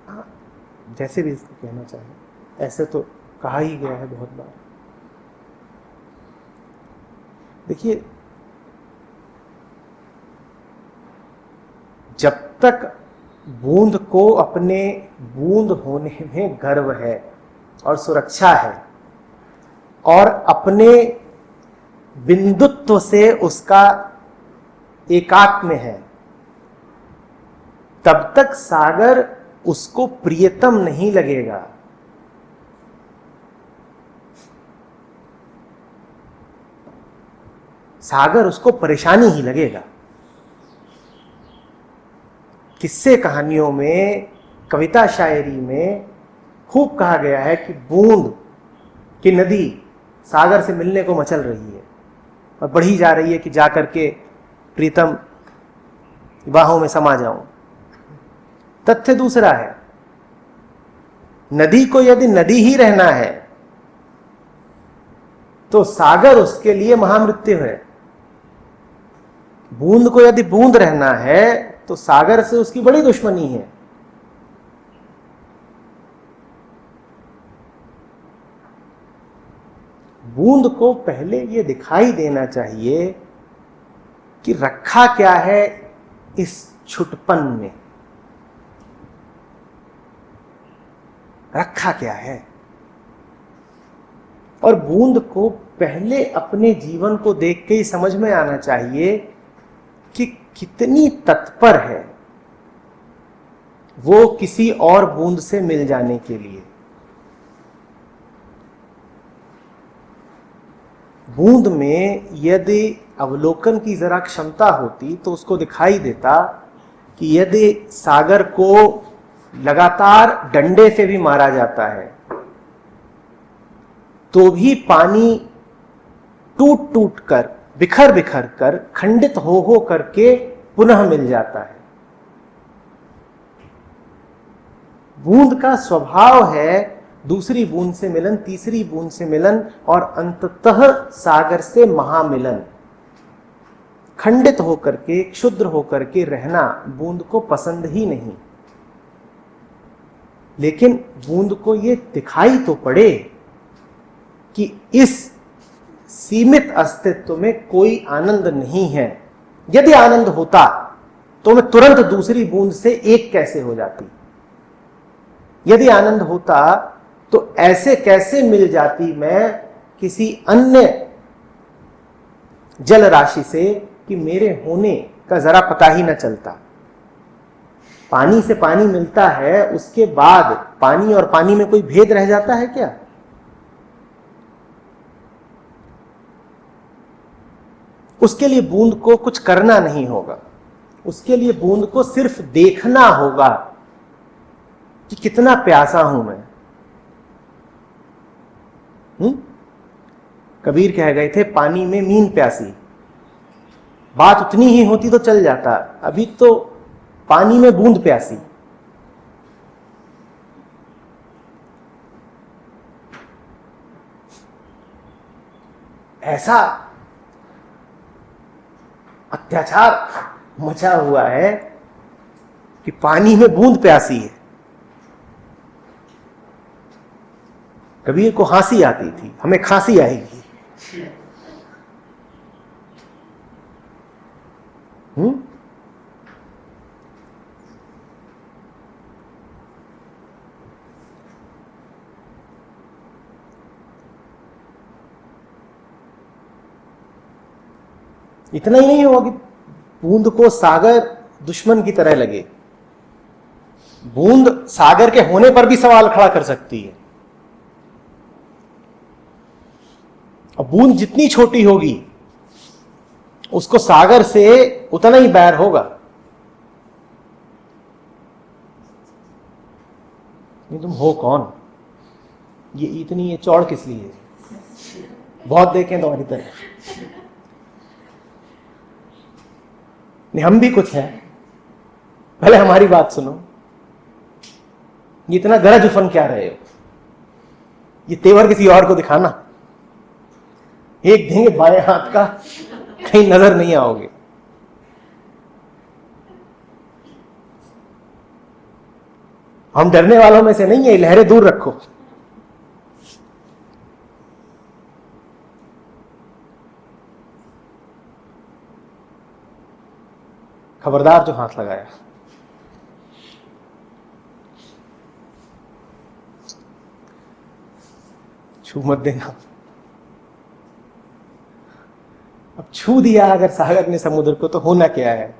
हाँ, जैसे भी इसको कहना चाहे, ऐसे तो कहा ही गया है बहुत बार। देखिए, जब तक बूंद को अपने बूंद होने में गर्व है और सुरक्षा है और अपने बिंदुत्व से उसका एकात्म है, तब तक सागर उसको प्रियतम नहीं लगेगा। सागर उसको परेशानी ही लगेगा। किस्से कहानियों में, कविता शायरी में खूब कहा गया है कि बूंद की नदी सागर से मिलने को मचल रही है और बढ़ी जा रही है कि जाकर के प्रीतम बाहों में समा जाऊं। तथ्य दूसरा है, नदी को यदि नदी ही रहना है तो सागर उसके लिए महामृत्यु है। बूंद को यदि बूंद रहना है तो सागर से उसकी बड़ी दुश्मनी है। बूंद को पहले यह दिखाई देना चाहिए कि रखा क्या है इस छुटपन में, रखा क्या है। और बूंद को पहले अपने जीवन को देख के ही समझ में आना चाहिए कि कितनी तत्पर है वो किसी और बूंद से मिल जाने के लिए। बूंद में यदि अवलोकन की जरा क्षमता होती तो उसको दिखाई देता कि यदि सागर को लगातार डंडे से भी मारा जाता है तो भी पानी टूट टूट कर, बिखर बिखर कर, खंडित हो करके पुनः मिल जाता है। बूंद का स्वभाव है दूसरी बूंद से मिलन, तीसरी बूंद से मिलन और अंततः सागर से महामिलन। खंडित होकर के, क्षुद्र होकर के रहना बूंद को पसंद ही नहीं। लेकिन बूंद को यह दिखाई तो पड़े कि इस सीमित अस्तित्व में कोई आनंद नहीं है। यदि आनंद होता तो मैं तुरंत दूसरी बूंद से एक कैसे हो जाती। यदि आनंद होता तो ऐसे कैसे मिल जाती मैं किसी अन्य जल राशि से कि मेरे होने का जरा पता ही न चलता। पानी से पानी मिलता है, उसके बाद पानी और पानी में कोई भेद रह जाता है क्या? उसके लिए बूंद को कुछ करना नहीं होगा। उसके लिए बूंद को सिर्फ देखना होगा कि कितना प्यासा हूं मैं। कबीर कह गए थे, पानी में मीन प्यासी। बात उतनी ही होती तो चल जाता, अभी तो पानी में बूंद प्यासी। ऐसा अत्याचार मचा हुआ है कि पानी में बूंद प्यासी है। कबीर को हंसी आती थी, हमें खांसी आएगी। इतना ही नहीं होगा कि बूंद को सागर दुश्मन की तरह लगे। बूंद सागर के होने पर भी सवाल खड़ा कर सकती है। और बूंद जितनी छोटी होगी उसको सागर से उतना ही बैर होगा। नहीं, तुम हो कौन? ये चौड़ किस लिए? बहुत देखें तुम्हारी तरह। नहीं, हम भी कुछ हैं, पहले हमारी बात सुनो। ये इतना गरज उफन क्या रहे हो? ये तेवर किसी और को दिखाना। एक देंगे बाएं हाथ का, कहीं नजर नहीं आओगे। हम डरने वालों में से नहीं है, लहरें दूर रखो। खबरदार जो हाथ लगाया। छू मत देना। अब छू दिया अगर सागर ने समुद्र को, तो होना क्या है?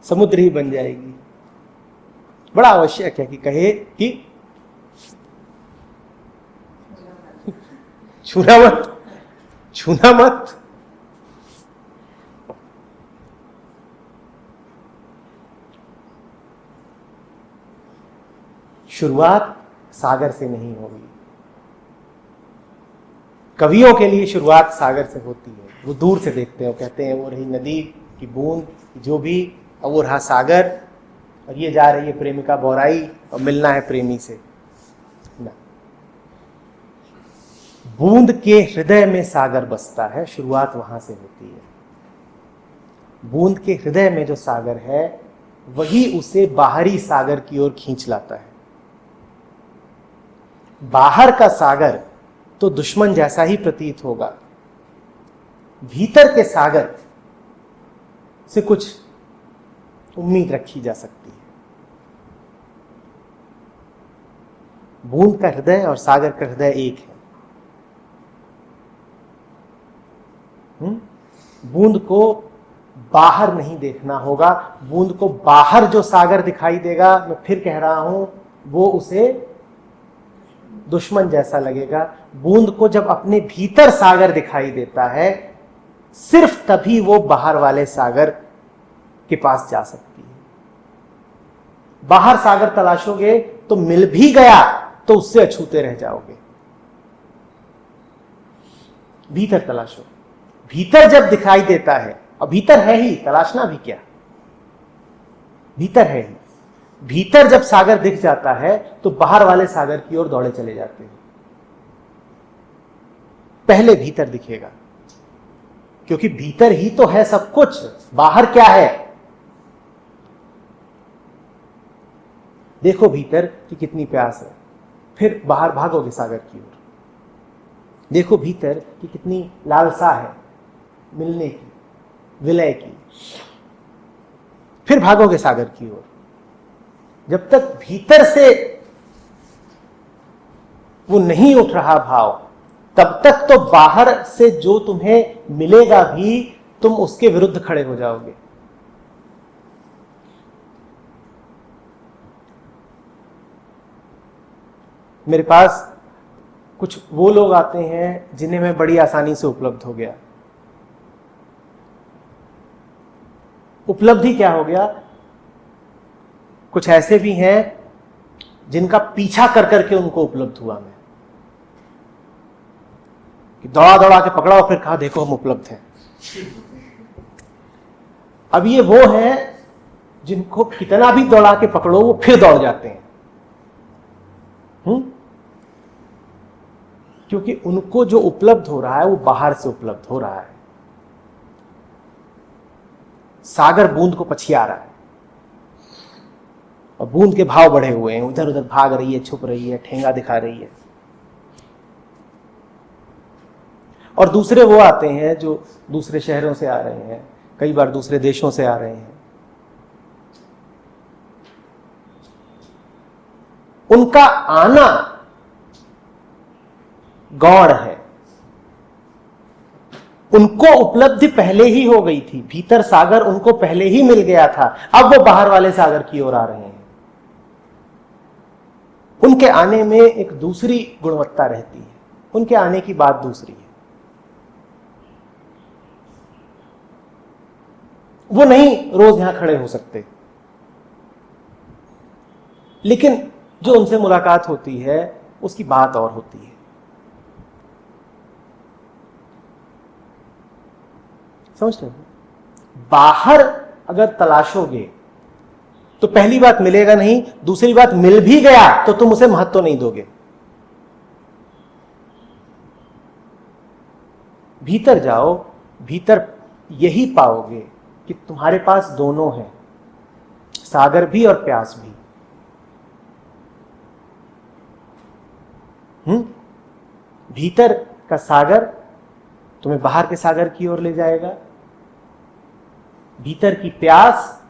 समुद्र ही बन जाएगी। बड़ा आवश्यक है कि कहे कि छूना मत, छूना मत। शुरुआत सागर से नहीं होगी। कवियों के लिए शुरुआत सागर से होती है। वो दूर से देखते हैं, कहते हैं वो रही नदी की बूंद, जो भी, और वो रहा सागर, और ये जा रही है प्रेमिका बौराई और मिलना है प्रेमी से ना। बूंद के हृदय में सागर बसता है, शुरुआत वहां से होती है। बूंद के हृदय में जो सागर है वही उसे बाहरी सागर की ओर खींच लाता है। बाहर का सागर तो दुश्मन जैसा ही प्रतीत होगा, भीतर के सागर से कुछ उम्मीद रखी जा सकती है। बूंद का हृदय और सागर का हृदय एक है। बूंद को बाहर नहीं देखना होगा। बूंद को बाहर जो सागर दिखाई देगा, मैं फिर कह रहा हूं, वो उसे दुश्मन जैसा लगेगा। बूंद को जब अपने भीतर सागर दिखाई देता है, सिर्फ तभी वो बाहर वाले सागर के पास जा सकती है। बाहर सागर तलाशोगे तो मिल भी गया तो उससे अछूते रह जाओगे। भीतर तलाशो। भीतर जब दिखाई देता है, और भीतर है ही, तलाशना भी क्या, भीतर है ही। भीतर जब सागर दिख जाता है तो बाहर वाले सागर की ओर दौड़े चले जाते हैं। पहले भीतर दिखेगा, क्योंकि भीतर ही तो है सब कुछ। बाहर क्या है? देखो भीतर कि कितनी प्यास है, फिर बाहर भागोगे सागर की ओर। देखो भीतर कि कितनी लालसा है मिलने की, विलय की, फिर भागोगे सागर की ओर। जब तक भीतर से वो नहीं उठ रहा भाव, तब तक तो बाहर से जो तुम्हें मिलेगा भी, तुम उसके विरुद्ध खड़े हो जाओगे। मेरे पास कुछ वो लोग आते हैं जिन्हें मैं बड़ी आसानी से उपलब्ध हो गया। उपलब्धि क्या हो गया? कुछ ऐसे भी हैं जिनका पीछा कर करके उनको उपलब्ध हुआ मैं, कि दौड़ा दौड़ा के पकड़ा और फिर कहा देखो हम उपलब्ध हैं। अब ये वो हैं जिनको कितना भी दौड़ा के पकड़ो वो फिर दौड़ जाते हैं। क्योंकि उनको जो उपलब्ध हो रहा है वो बाहर से उपलब्ध हो रहा है। सागर बूंद को पछिया रहा है और बूंद के भाव बढ़े हुए हैं, उधर उधर भाग रही है, छुप रही है, ठेंगा दिखा रही है। और दूसरे वो आते हैं जो दूसरे शहरों से आ रहे हैं, कई बार दूसरे देशों से आ रहे हैं। उनका आना गौण है। उनको उपलब्धि पहले ही हो गई थी, भीतर सागर उनको पहले ही मिल गया था। अब वो बाहर वाले सागर की ओर आ रहे हैं। उनके आने में एक दूसरी गुणवत्ता रहती है, उनके आने की बात दूसरी है। वो नहीं रोज यहां खड़े हो सकते, लेकिन जो उनसे मुलाकात होती है उसकी बात और होती है। समझ रहे हो? बाहर अगर तलाशोगे तो पहली बात मिलेगा नहीं, दूसरी बात मिल भी गया तो तुम उसे महत्व नहीं दोगे। भीतर जाओ, भीतर यही पाओगे कि तुम्हारे पास दोनों है, सागर भी और प्यास भी। भीतर का सागर तुम्हें बाहर के सागर की ओर ले जाएगा, भीतर की प्यास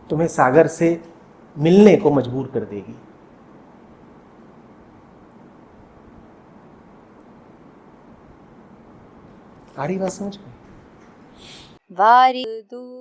तुम्हें सागर से मिलने को मजबूर कर देगी। आ रही बात समझ में? वारी दूर